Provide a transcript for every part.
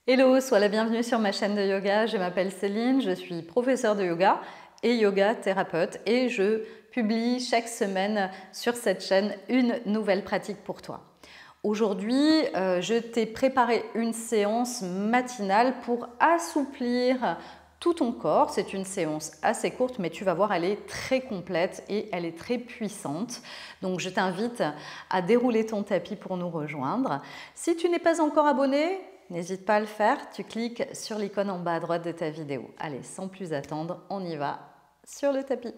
Hello, sois la bienvenue sur ma chaîne de yoga. Je m'appelle Céline, je suis professeure de yoga et yoga thérapeute et je publie chaque semaine sur cette chaîne une nouvelle pratique pour toi. Aujourd'hui, je t'ai préparé une séance matinale pour assouplir tout ton corps. C'est une séance assez courte, mais tu vas voir, elle est très complète et elle est très puissante. Donc, je t'invite à dérouler ton tapis pour nous rejoindre. Si tu n'es pas encore abonné, n'hésite pas à le faire. Tu cliques sur l'icône en bas à droite de ta vidéo. Allez, sans plus attendre, on y va sur le tapis.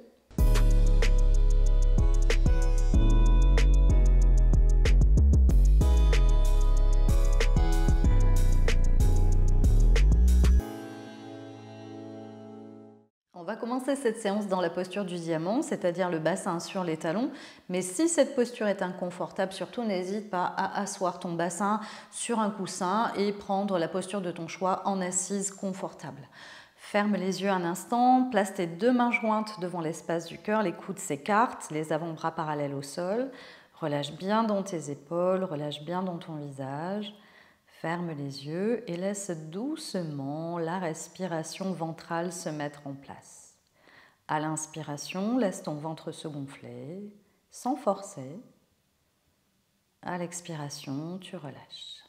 On va commencer cette séance dans la posture du diamant, c'est-à-dire le bassin sur les talons. Mais si cette posture est inconfortable, surtout n'hésite pas à asseoir ton bassin sur un coussin et prendre la posture de ton choix en assise confortable. Ferme les yeux un instant, place tes deux mains jointes devant l'espace du cœur, les coudes s'écartent, les avant-bras parallèles au sol. Relâche bien dans tes épaules, relâche bien dans ton visage. Ferme les yeux et laisse doucement la respiration ventrale se mettre en place. À l'inspiration, laisse ton ventre se gonfler sans forcer. À l'expiration, tu relâches.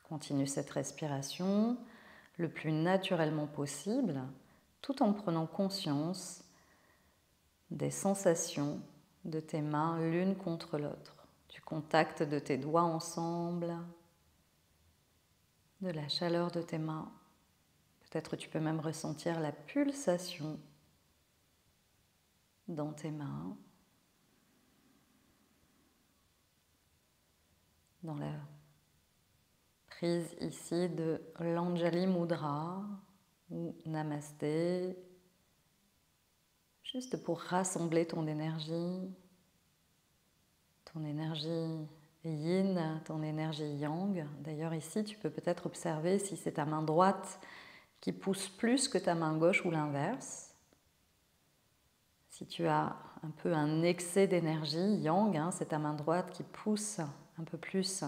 Continue cette respiration le plus naturellement possible, tout en prenant conscience des sensations de tes mains l'une contre l'autre. Du contact de tes doigts ensemble, de la chaleur de tes mains. Peut-être tu peux même ressentir la pulsation dans tes mains, dans la prise ici de l'Anjali Mudra ou Namasté, juste pour rassembler ton énergie yin, ton énergie yang. D'ailleurs ici, tu peux peut-être observer si c'est ta main droite qui pousse plus que ta main gauche ou l'inverse. Si tu as un peu un excès d'énergie yang, c'est ta main droite qui pousse un peu plus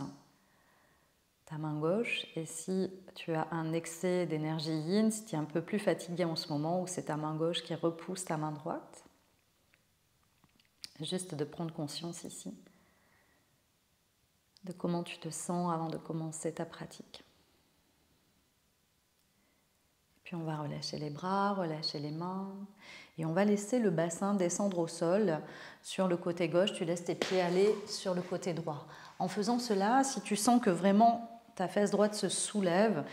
ta main gauche. Et si tu as un excès d'énergie yin, si tu es un peu plus fatigué en ce moment, ou c'est ta main gauche qui repousse ta main droite. Juste de prendre conscience ici de comment tu te sens avant de commencer ta pratique. Puis on va relâcher les bras, relâcher les mains et on va laisser le bassin descendre au sol sur le côté gauche. Tu laisses tes pieds aller sur le côté droit. En faisant cela, si tu sens que vraiment ta fesse droite se soulève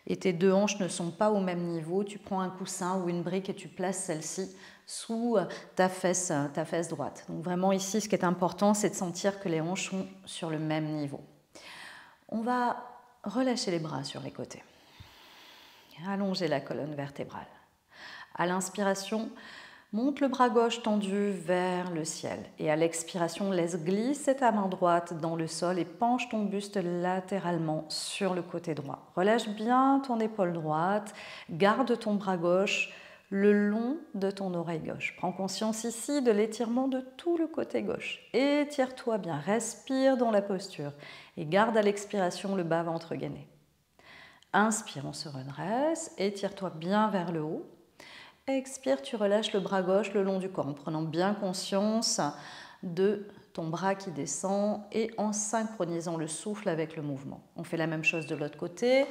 et tes deux hanches ne sont pas au même niveau, tu prends un coussin ou une brique et tu places celle-ci sous ta fesse droite. Donc vraiment ici, ce qui est important, c'est de sentir que les hanches sont sur le même niveau. On va relâcher les bras sur les côtés. Allonger la colonne vertébrale. À l'inspiration, monte le bras gauche tendu vers le ciel. Et à l'expiration, laisse glisser ta main droite dans le sol et penche ton buste latéralement sur le côté droit. Relâche bien ton épaule droite, garde ton bras gauche le long de ton oreille gauche. Prends conscience ici de l'étirement de tout le côté gauche. Étire-toi bien, respire dans la posture et garde à l'expiration le bas-ventre gainé. Inspire, on se redresse, étire-toi bien vers le haut. Expire, tu relâches le bras gauche le long du corps en prenant bien conscience de ton bras qui descend et en synchronisant le souffle avec le mouvement. On fait la même chose de l'autre côté.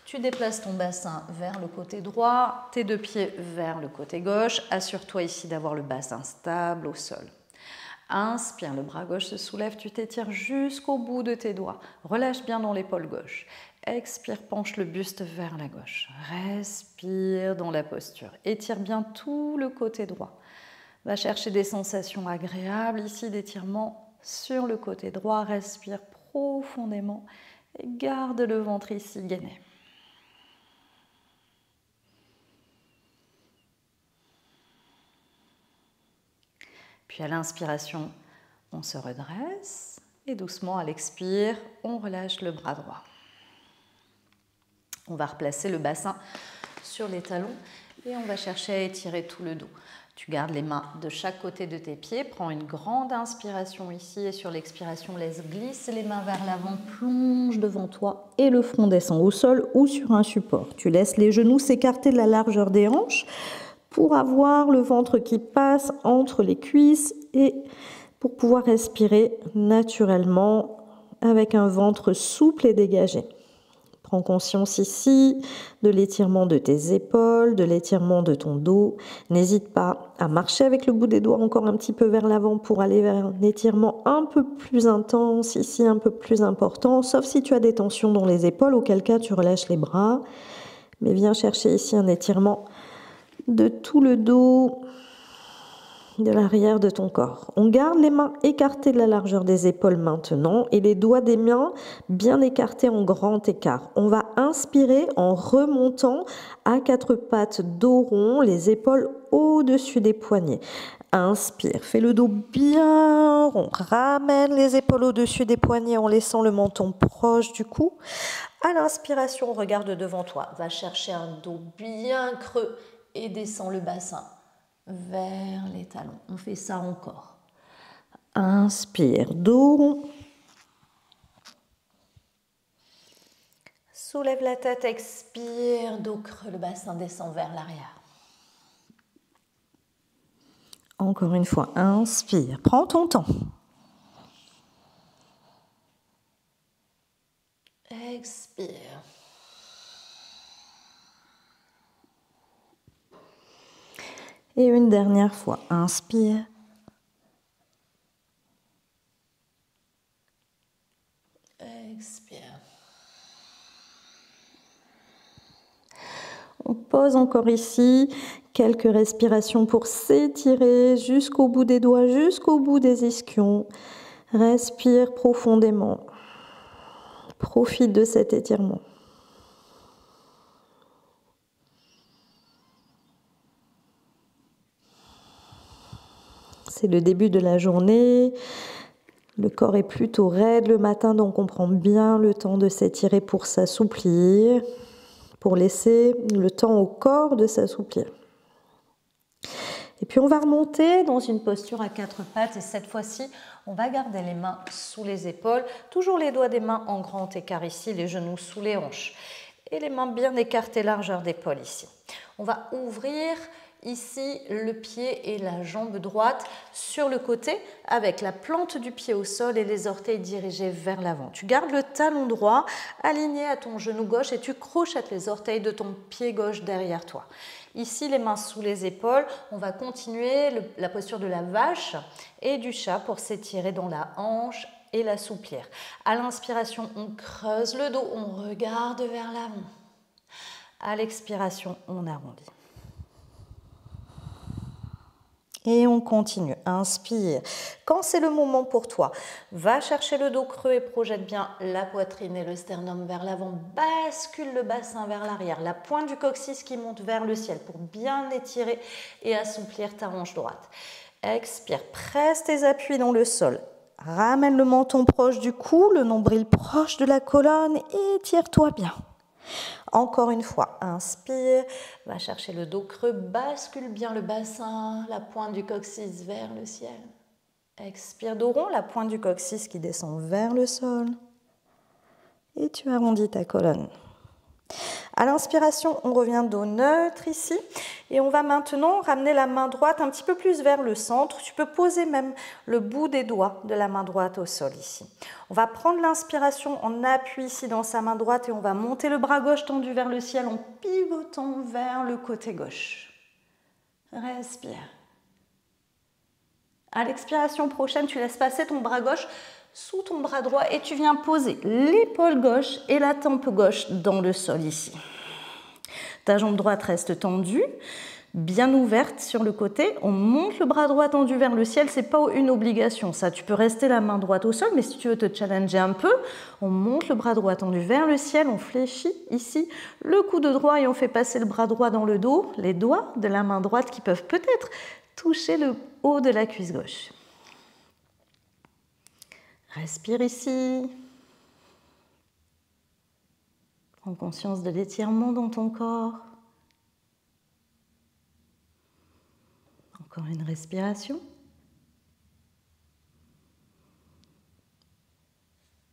Tu déplaces ton bassin vers le côté droit, tes deux pieds vers le côté gauche. Assure-toi ici d'avoir le bassin stable au sol. Inspire, le bras gauche se soulève, tu t'étires jusqu'au bout de tes doigts. Relâche bien dans l'épaule gauche. Expire, penche le buste vers la gauche. Respire dans la posture. Étire bien tout le côté droit. Va chercher des sensations agréables ici d'étirement sur le côté droit. Respire profondément et garde le ventre ici gainé. Puis à l'inspiration, on se redresse et doucement à l'expire, on relâche le bras droit. On va replacer le bassin sur les talons Et on va chercher à étirer tout le dos. Tu gardes les mains de chaque côté de tes pieds, prends une grande inspiration ici et sur l'expiration, laisse glisser les mains vers l'avant, plonge devant toi et le front descend au sol ou sur un support. Tu laisses les genoux s'écarter de la largeur des hanches pour avoir le ventre qui passe entre les cuisses et pour pouvoir respirer naturellement avec un ventre souple et dégagé. Prends conscience ici de l'étirement de tes épaules, de l'étirement de ton dos. N'hésite pas à marcher avec le bout des doigts encore un petit peu vers l'avant pour aller vers un étirement un peu plus intense, ici un peu plus important, sauf si tu as des tensions dans les épaules, auquel cas tu relâches les bras. Mais viens chercher ici un étirement de tout le dos, de l'arrière de ton corps. On garde les mains écartées de la largeur des épaules maintenant et les doigts des mains bien écartés en grand écart. On va inspirer en remontant à quatre pattes, dos rond, les épaules au-dessus des poignets. Inspire, fais le dos bien rond, ramène les épaules au-dessus des poignets en laissant le menton proche du cou. À l'inspiration, regarde devant toi, va chercher un dos bien creux et descends le bassin vers les talons. On fait ça encore. Inspire, dos rond. Soulève la tête, expire, dos creux, le bassin descend vers l'arrière. Encore une fois, inspire, prends ton temps. Expire. Et une dernière fois, inspire. Expire. On pose encore ici quelques respirations pour s'étirer jusqu'au bout des doigts, jusqu'au bout des ischions. Respire profondément. Profite de cet étirement. C'est le début de la journée. Le corps est plutôt raide le matin, donc on prend bien le temps de s'étirer pour s'assouplir, pour laisser le temps au corps de s'assouplir. Et puis on va remonter dans une posture à quatre pattes et cette fois-ci, on va garder les mains sous les épaules, toujours les doigts des mains en grand écart ici, les genoux sous les hanches et les mains bien écartées, largeur d'épaule ici. On va ouvrir ici le pied et la jambe droite sur le côté avec la plante du pied au sol et les orteils dirigés vers l'avant. Tu gardes le talon droit aligné à ton genou gauche et tu crochettes les orteils de ton pied gauche derrière toi. Ici, les mains sous les épaules, on va continuer la posture de la vache et du chat pour s'étirer dans la hanche et l'assouplir. À l'inspiration, on creuse le dos, on regarde vers l'avant. À l'expiration, on arrondit. Et on continue. Inspire. Quand c'est le moment pour toi, va chercher le dos creux et projette bien la poitrine et le sternum vers l'avant. Bascule le bassin vers l'arrière. La pointe du coccyx qui monte vers le ciel pour bien étirer et assouplir ta hanche droite. Expire. Presse tes appuis dans le sol. Ramène le menton proche du cou, le nombril proche de la colonne et étire-toi bien. Encore une fois, inspire, va chercher le dos creux, bascule bien le bassin, la pointe du coccyx vers le ciel. Expire, dos rond, la pointe du coccyx qui descend vers le sol. Et tu arrondis ta colonne. À l'inspiration, on revient dos neutre ici. Et on va maintenant ramener la main droite un petit peu plus vers le centre. Tu peux poser même le bout des doigts de la main droite au sol ici. On va prendre l'inspiration en appui ici dans sa main droite et on va monter le bras gauche tendu vers le ciel en pivotant vers le côté gauche. Respire. À l'expiration prochaine, tu laisses passer ton bras gauche sous ton bras droit et tu viens poser l'épaule gauche et la tempe gauche dans le sol ici. Ta jambe droite reste tendue, bien ouverte sur le côté. On monte le bras droit tendu vers le ciel, c'est pas une obligation ça. Tu peux rester la main droite au sol, mais si tu veux te challenger un peu, on monte le bras droit tendu vers le ciel, on fléchit ici le coude droit et on fait passer le bras droit dans le dos, les doigts de la main droite qui peuvent peut-être toucher le haut de la cuisse gauche. Respire ici. Prends conscience de l'étirement dans ton corps. Encore une respiration.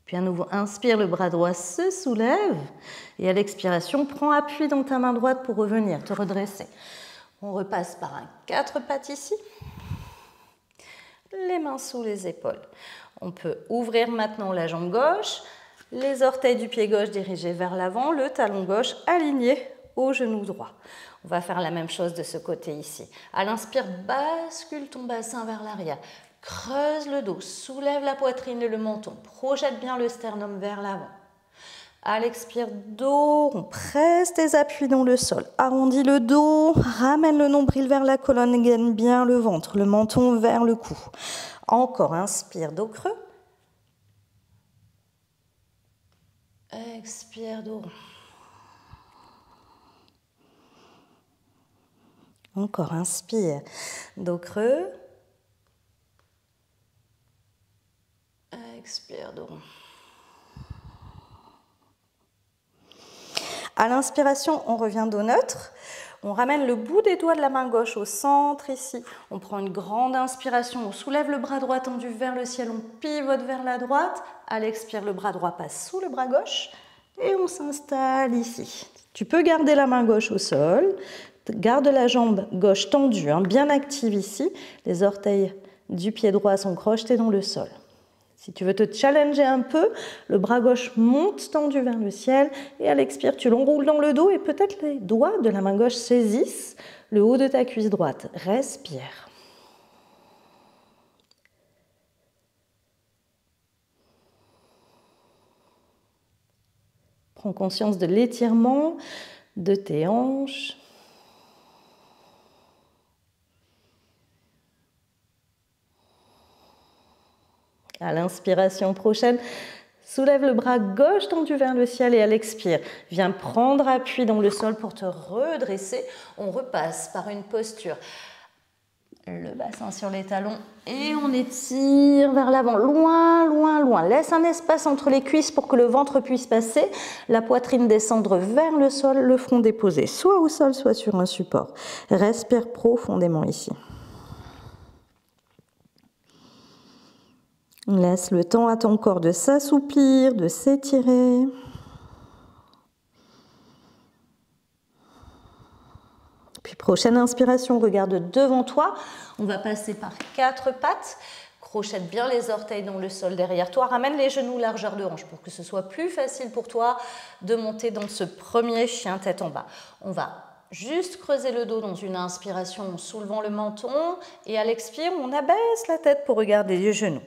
Puis à nouveau, inspire, le bras droit se soulève. Et à l'expiration, prends appui dans ta main droite pour revenir, te redresser. On repasse par un 4 pattes ici. Les mains sous les épaules. On peut ouvrir maintenant la jambe gauche, les orteils du pied gauche dirigés vers l'avant, le talon gauche aligné au genou droit. On va faire la même chose de ce côté ici. À l'inspire, bascule ton bassin vers l'arrière. Creuse le dos, soulève la poitrine et le menton. Projette bien le sternum vers l'avant. À l'expire, dos, on presse tes appuis dans le sol. Arrondis le dos, ramène le nombril vers la colonne, gaine bien le ventre, le menton vers le cou. Encore, inspire, dos creux. Expire, dos rond. Encore, inspire, dos creux. Expire, dos rond. À l'inspiration, on revient dos neutre. On ramène le bout des doigts de la main gauche au centre ici. On prend une grande inspiration, on soulève le bras droit tendu vers le ciel, on pivote vers la droite. À l'expire, le bras droit passe sous le bras gauche et on s'installe ici. Tu peux garder la main gauche au sol. Garde la jambe gauche tendue, bien active ici. Les orteils du pied droit sont crochetés dans le sol. Si tu veux te challenger un peu, le bras gauche monte tendu vers le ciel et à l'expire, tu l'enroules dans le dos et peut-être les doigts de la main gauche saisissent le haut de ta cuisse droite. Respire. Prends conscience de l'étirement de tes hanches. À l'inspiration prochaine, soulève le bras gauche tendu vers le ciel et à l'expire, viens prendre appui dans le sol pour te redresser. On repasse par une posture, le bassin sur les talons et on étire vers l'avant, loin, loin, loin. Laisse un espace entre les cuisses pour que le ventre puisse passer, la poitrine descendre vers le sol, le front déposé, soit au sol, soit sur un support. Respire profondément ici. Laisse le temps à ton corps de s'assouplir, de s'étirer. Puis prochaine inspiration, regarde devant toi. On va passer par 4 pattes. Crochette bien les orteils dans le sol derrière toi. Ramène les genoux largeur de hanche pour que ce soit plus facile pour toi de monter dans ce premier chien tête en bas. On va juste creuser le dos dans une inspiration en soulevant le menton et à l'expire, on abaisse la tête pour regarder les genoux.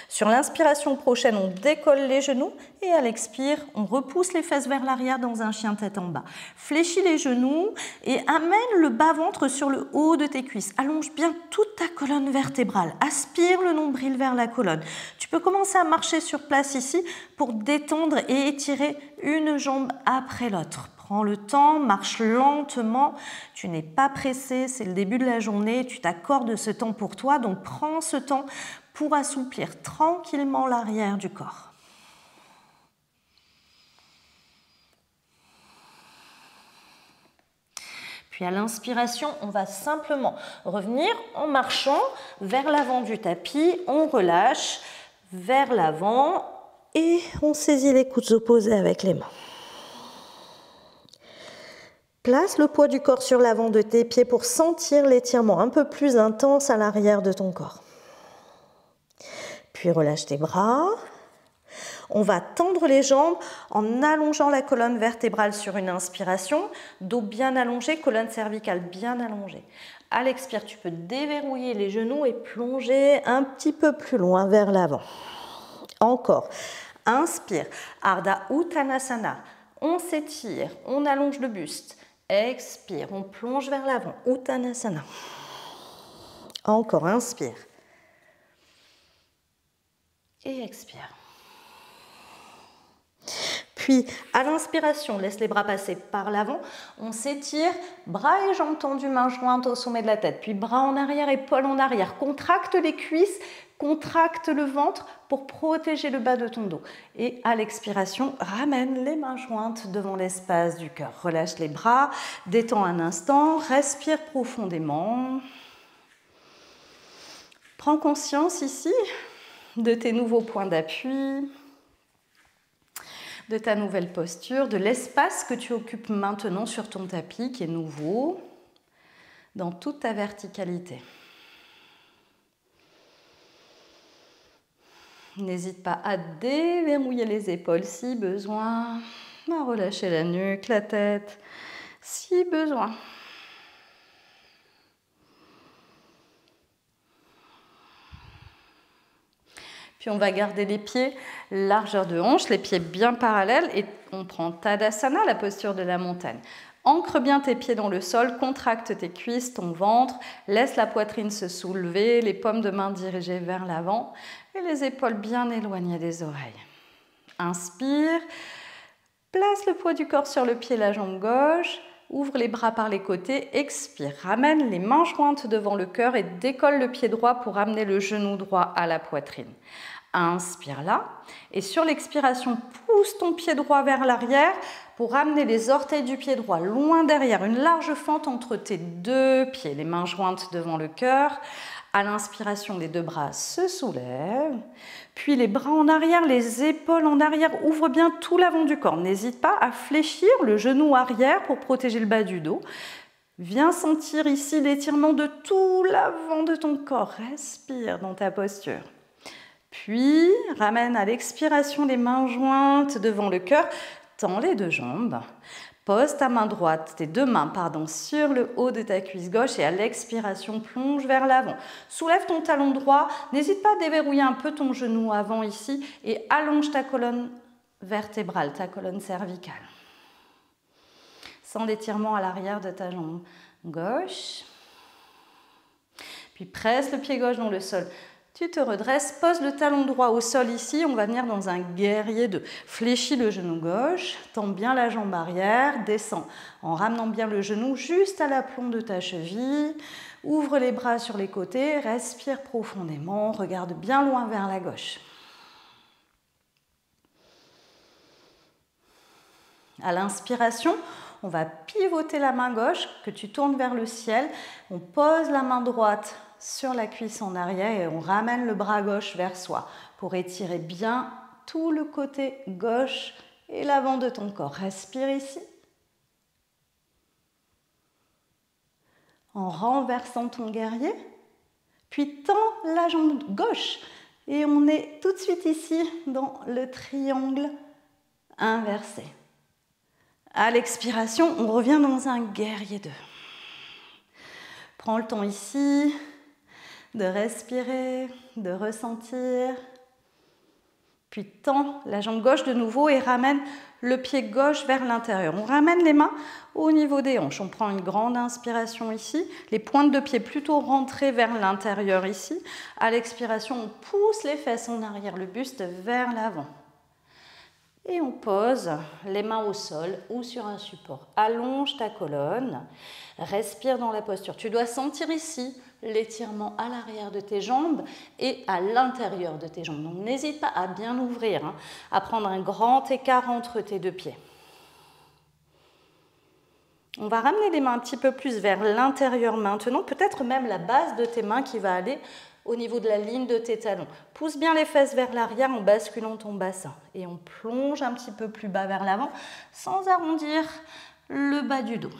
Sur l'inspiration prochaine, on décolle les genoux et à l'expire, on repousse les fesses vers l'arrière dans un chien tête en bas. Fléchis les genoux et amène le bas-ventre sur le haut de tes cuisses. Allonge bien toute ta colonne vertébrale. Aspire le nombril vers la colonne. Tu peux commencer à marcher sur place ici pour détendre et étirer une jambe après l'autre. Prends le temps, marche lentement, tu n'es pas pressé, c'est le début de la journée, tu t'accordes ce temps pour toi, donc prends ce temps pour assouplir tranquillement l'arrière du corps. Puis à l'inspiration, on va simplement revenir en marchant vers l'avant du tapis, on relâche vers l'avant et on saisit les coudes opposés avec les mains. Place le poids du corps sur l'avant de tes pieds pour sentir l'étirement un peu plus intense à l'arrière de ton corps. Puis relâche tes bras. On va tendre les jambes en allongeant la colonne vertébrale sur une inspiration, dos bien allongé, colonne cervicale bien allongée. À l'expire, tu peux déverrouiller les genoux et plonger un petit peu plus loin vers l'avant. Encore. Inspire, Ardha Uttanasana. On s'étire, on allonge le buste. Expire, on plonge vers l'avant, Uttanasana. Encore, inspire. Et expire. Puis, à l'inspiration, laisse les bras passer par l'avant. On s'étire, bras et jambes tendus, mains jointes au sommet de la tête. Puis, bras en arrière, épaules en arrière. Contracte les cuisses, contracte le ventre pour protéger le bas de ton dos. Et à l'expiration, ramène les mains jointes devant l'espace du cœur. Relâche les bras, détends un instant, respire profondément. Prends conscience ici de tes nouveaux points d'appui, de ta nouvelle posture, de l'espace que tu occupes maintenant sur ton tapis qui est nouveau, dans toute ta verticalité. N'hésite pas à déverrouiller les épaules si besoin, à relâcher la nuque, la tête, si besoin. Puis on va garder les pieds largeur de hanche, les pieds bien parallèles et on prend Tadasana, la posture de la montagne. Ancre bien tes pieds dans le sol, contracte tes cuisses, ton ventre, laisse la poitrine se soulever, les paumes de main dirigées vers l'avant et les épaules bien éloignées des oreilles. Inspire, place le poids du corps sur le pied, la jambe gauche, ouvre les bras par les côtés, expire, ramène les mains jointes devant le cœur et décolle le pied droit pour amener le genou droit à la poitrine. Inspire là et sur l'expiration, pousse ton pied droit vers l'arrière pour amener les orteils du pied droit loin derrière, une large fente entre tes deux pieds, les mains jointes devant le cœur. À l'inspiration, les deux bras se soulèvent, puis les bras en arrière, les épaules en arrière, ouvre bien tout l'avant du corps. N'hésite pas à fléchir le genou arrière pour protéger le bas du dos. Viens sentir ici l'étirement de tout l'avant de ton corps. Respire dans ta posture. Puis, ramène à l'expiration les mains jointes devant le cœur, tends les deux jambes, pose ta main droite, tes deux mains, sur le haut de ta cuisse gauche et à l'expiration, plonge vers l'avant. Soulève ton talon droit, n'hésite pas à déverrouiller un peu ton genou avant ici et allonge ta colonne vertébrale, ta colonne cervicale. Sens l'étirement à l'arrière de ta jambe gauche. Puis presse le pied gauche dans le sol. Tu te redresses, pose le talon droit au sol ici, on va venir dans un guerrier 2. Fléchis le genou gauche, tends bien la jambe arrière, descends en ramenant bien le genou juste à l'aplomb de ta cheville. Ouvre les bras sur les côtés, respire profondément, regarde bien loin vers la gauche. À l'inspiration, on va pivoter la main gauche que tu tournes vers le ciel. On pose la main droite sur la cuisse en arrière et on ramène le bras gauche vers soi pour étirer bien tout le côté gauche et l'avant de ton corps. Respire ici. En renversant ton guerrier, puis tends la jambe gauche et on est tout de suite ici dans le triangle inversé. À l'expiration, on revient dans un guerrier 2. Prends le temps ici de respirer, de ressentir. Puis tends la jambe gauche de nouveau et ramène le pied gauche vers l'intérieur. On ramène les mains au niveau des hanches. On prend une grande inspiration ici. Les pointes de pied plutôt rentrées vers l'intérieur ici. À l'expiration, on pousse les fesses en arrière, le buste vers l'avant. Et on pose les mains au sol ou sur un support. Allonge ta colonne, respire dans la posture. Tu dois sentir ici l'étirement à l'arrière de tes jambes et à l'intérieur de tes jambes. Donc n'hésite pas à bien ouvrir, à prendre un grand écart entre tes deux pieds. On va ramener les mains un petit peu plus vers l'intérieur maintenant, peut-être même la base de tes mains qui va aller au niveau de la ligne de tes talons. Pousse bien les fesses vers l'arrière en basculant ton bassin. Et on plonge un petit peu plus bas vers l'avant sans arrondir le bas du dos.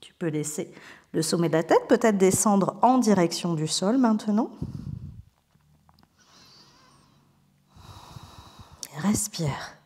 Tu peux laisser le sommet de la tête peut-être descendre en direction du sol maintenant. Respire.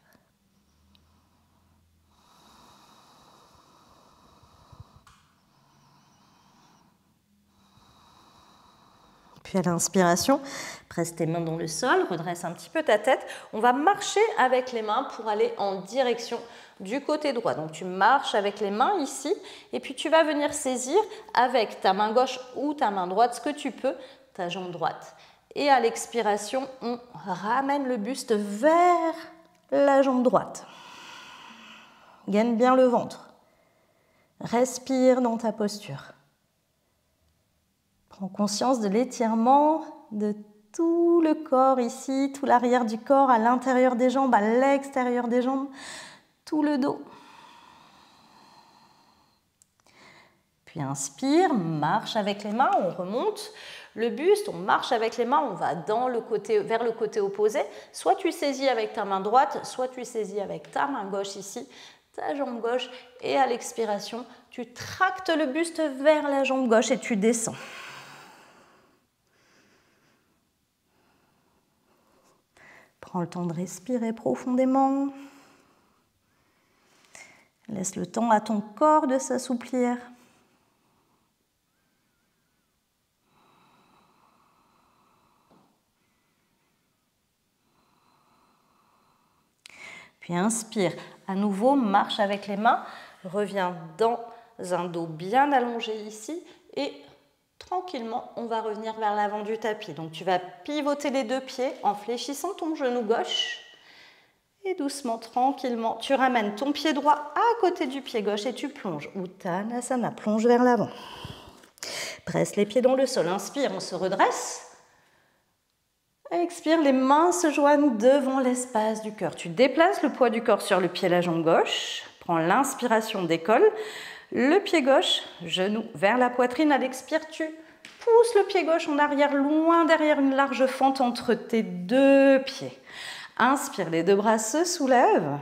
Puis à l'inspiration, presse tes mains dans le sol, redresse un petit peu ta tête. On va marcher avec les mains pour aller en direction du côté droit. Donc tu marches avec les mains ici et puis tu vas venir saisir avec ta main gauche ou ta main droite, ce que tu peux, ta jambe droite. Et à l'expiration, on ramène le buste vers la jambe droite. Gaine bien le ventre. Respire dans ta posture. Prends conscience de l'étirement de tout le corps ici, tout l'arrière du corps, à l'intérieur des jambes, à l'extérieur des jambes, tout le dos. Puis inspire, marche avec les mains, on remonte Le buste, on marche avec les mains, on va vers le côté opposé. Soit tu saisis avec ta main droite, soit tu saisis avec ta main gauche ici, ta jambe gauche. Et à l'expiration, tu tractes le buste vers la jambe gauche et tu descends. Prends le temps de respirer profondément. Laisse le temps à ton corps de s'assouplir. Puis inspire. À nouveau, marche avec les mains. Reviens dans un dos bien allongé ici. Et tranquillement, on va revenir vers l'avant du tapis. Donc tu vas pivoter les deux pieds en fléchissant ton genou gauche. Et doucement, tranquillement, tu ramènes ton pied droit à côté du pied gauche et tu plonges. Uttanasana, plonge vers l'avant. Presse les pieds dans le sol. Inspire, on se redresse. Expire, les mains se joignent devant l'espace du cœur. Tu déplaces le poids du corps sur le pied, la jambe gauche. Prends l'inspiration, décolle. Le pied gauche, genou vers la poitrine. À l'expire, tu pousses le pied gauche en arrière, loin derrière une large fente entre tes deux pieds. Inspire, les deux bras se soulèvent,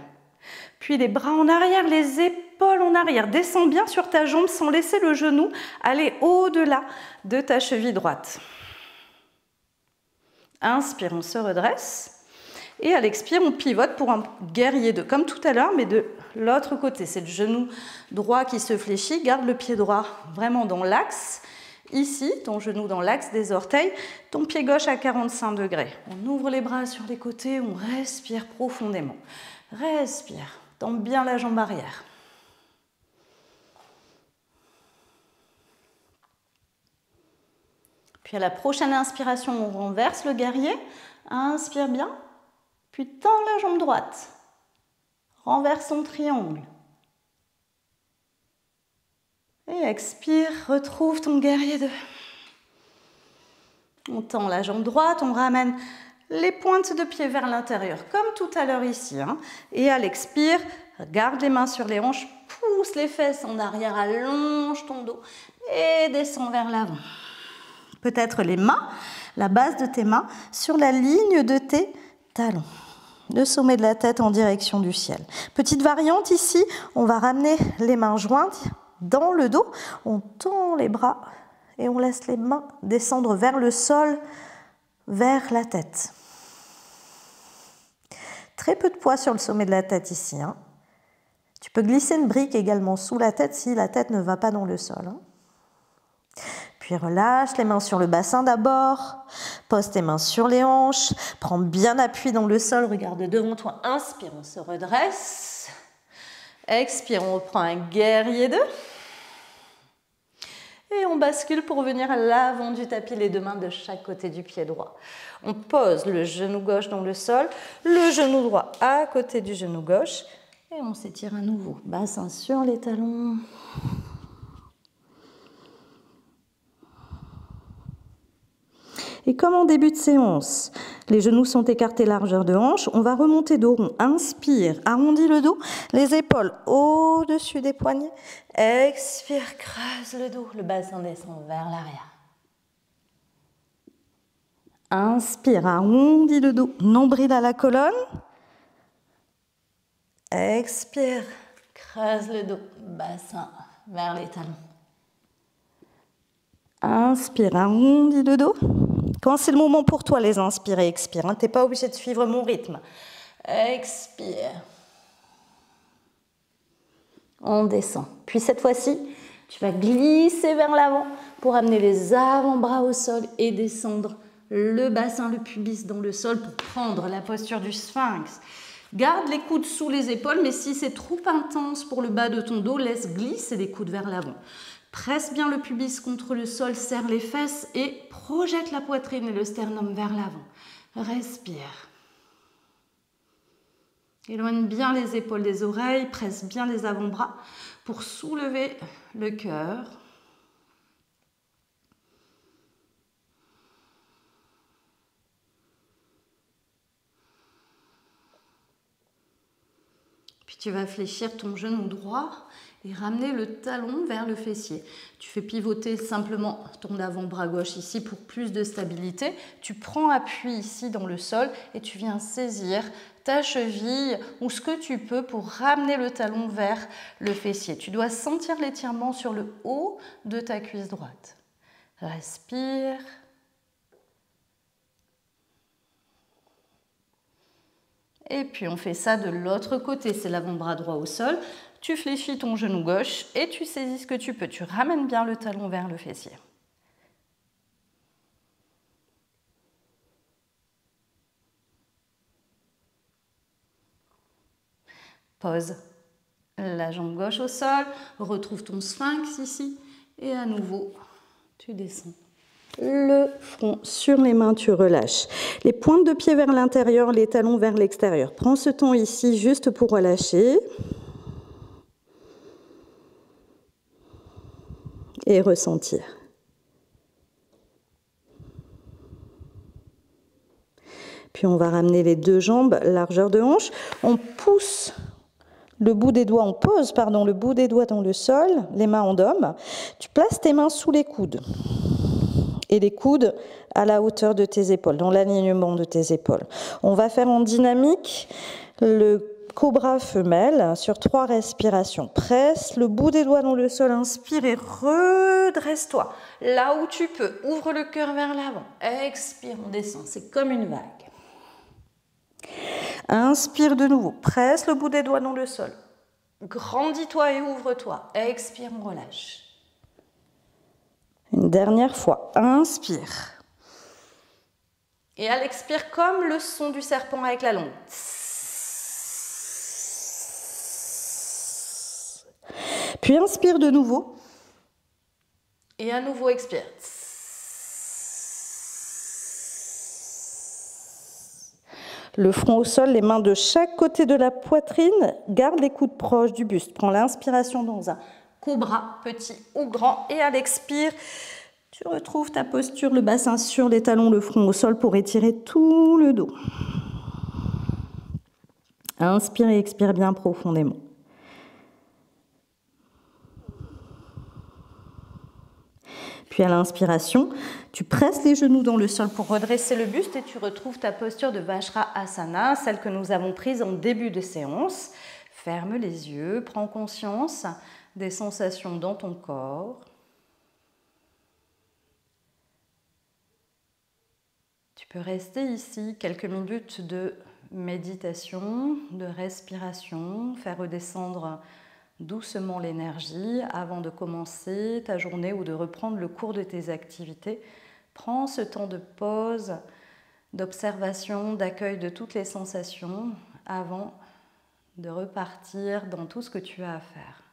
puis les bras en arrière, les épaules en arrière. Descends bien sur ta jambe sans laisser le genou aller au-delà de ta cheville droite. Inspire, on se redresse. Et à l'expire, on pivote pour un guerrier 2, comme tout à l'heure, mais de l'autre côté. C'est le genou droit qui se fléchit. Garde le pied droit vraiment dans l'axe. Ici, ton genou dans l'axe des orteils, ton pied gauche à 45 degrés. On ouvre les bras sur les côtés, on respire profondément. Respire, tends bien la jambe arrière. Puis à la prochaine inspiration, on renverse le guerrier. Inspire bien, puis tends la jambe droite. Renverse ton triangle. Et expire, retrouve ton guerrier 2. On tend la jambe droite, on ramène les pointes de pied vers l'intérieur, comme tout à l'heure ici. Et à l'expire, garde les mains sur les hanches, pousse les fesses en arrière, allonge ton dos et descends vers l'avant. Peut-être les mains, la base de tes mains, sur la ligne de tes talons. Le sommet de la tête en direction du ciel. Petite variante ici, on va ramener les mains jointes dans le dos, on tend les bras et on laisse les mains descendre vers le sol, vers la tête. Très peu de poids sur le sommet de la tête ici. Tu peux glisser une brique également sous la tête si la tête ne va pas dans le sol. Puis relâche les mains sur le bassin d'abord, pose tes mains sur les hanches, prends bien appui dans le sol, regarde devant toi, inspire, on se redresse, expire, on reprend un guerrier 2. Et on bascule pour venir à l'avant du tapis, les deux mains de chaque côté du pied droit. On pose le genou gauche dans le sol, le genou droit à côté du genou gauche. Et on s'étire à nouveau. Bassin sur les talons. Et comme en début de séance, les genoux sont écartés largeur de hanche, on va remonter dos rond. Inspire, arrondis le dos, les épaules au-dessus des poignets. Expire, creuse le dos, le bassin descend vers l'arrière. Inspire, arrondis le dos, nombril à la colonne. Expire, creuse le dos, bassin vers les talons. Inspire, arrondis le dos. Quand c'est le moment pour toi, les inspire et expire. Tu n'es pas obligé de suivre mon rythme. Expire. On descend. Puis cette fois-ci, tu vas glisser vers l'avant pour amener les avant-bras au sol et descendre le bassin, le pubis dans le sol pour prendre la posture du sphinx. Garde les coudes sous les épaules, mais si c'est trop intense pour le bas de ton dos, laisse glisser les coudes vers l'avant. Presse bien le pubis contre le sol, serre les fesses et projette la poitrine et le sternum vers l'avant. Respire. Éloigne bien les épaules des oreilles, presse bien les avant-bras pour soulever le cœur. Puis Tu vas fléchir ton genou droit et ramener le talon vers le fessier. Tu fais pivoter simplement ton avant-bras gauche ici pour plus de stabilité. Tu prends appui ici dans le sol et tu viens saisir ta cheville ou ce que tu peux pour ramener le talon vers le fessier. Tu dois sentir l'étirement sur le haut de ta cuisse droite. Respire. Et puis on fait ça de l'autre côté, c'est l'avant-bras droit au sol. Tu fléchis ton genou gauche et tu saisis ce que tu peux. Tu ramènes bien le talon vers le fessier. Pose la jambe gauche au sol, retrouve ton sphinx ici et à nouveau, tu descends. Le front sur les mains, tu relâches. Les pointes de pied vers l'intérieur, les talons vers l'extérieur. Prends ce temps ici juste pour relâcher. Et ressentir. Puis on va ramener les deux jambes, largeur de hanche. On pousse le bout des doigts, on pose le bout des doigts dans le sol, les mains en dôme. Tu places tes mains sous les coudes. Et les coudes à la hauteur de tes épaules, dans l'alignement de tes épaules. On va faire en dynamique le cobra femelle sur 3 respirations. Presse le bout des doigts dans le sol, inspire et redresse-toi. Là où tu peux, ouvre le cœur vers l'avant. Expire, on descend, c'est comme une vague. Inspire de nouveau, presse le bout des doigts dans le sol. Grandis-toi et ouvre-toi. Expire, on relâche. Une dernière fois, inspire. Et à l'expire, comme le son du serpent avec la langue. Puis inspire de nouveau. Et à nouveau, expire. Le front au sol, les mains de chaque côté de la poitrine. Garde les coudes proches du buste. Prends l'inspiration dans un cobra, petit ou grand. Et à l'expire, tu retrouves ta posture, le bassin sur les talons, le front au sol pour étirer tout le dos. Inspire et expire bien profondément. Puis à l'inspiration, tu presses les genoux dans le sol pour redresser le buste et tu retrouves ta posture de Vajrasana, celle que nous avons prise en début de séance. Ferme les yeux, prends conscience des sensations dans ton corps. Tu peux rester ici quelques minutes de méditation, de respiration, faire redescendre doucement l'énergie avant de commencer ta journée ou de reprendre le cours de tes activités. Prends ce temps de pause, d'observation, d'accueil de toutes les sensations avant de repartir dans tout ce que tu as à faire.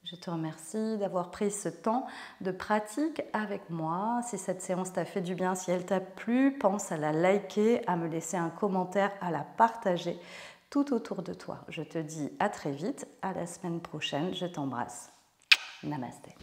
Je te remercie d'avoir pris ce temps de pratique avec moi. Si cette séance t'a fait du bien, si elle t'a plu, pense à la liker, à me laisser un commentaire, à la partager tout autour de toi. Je te dis à très vite, à la semaine prochaine. Je t'embrasse. Namasté.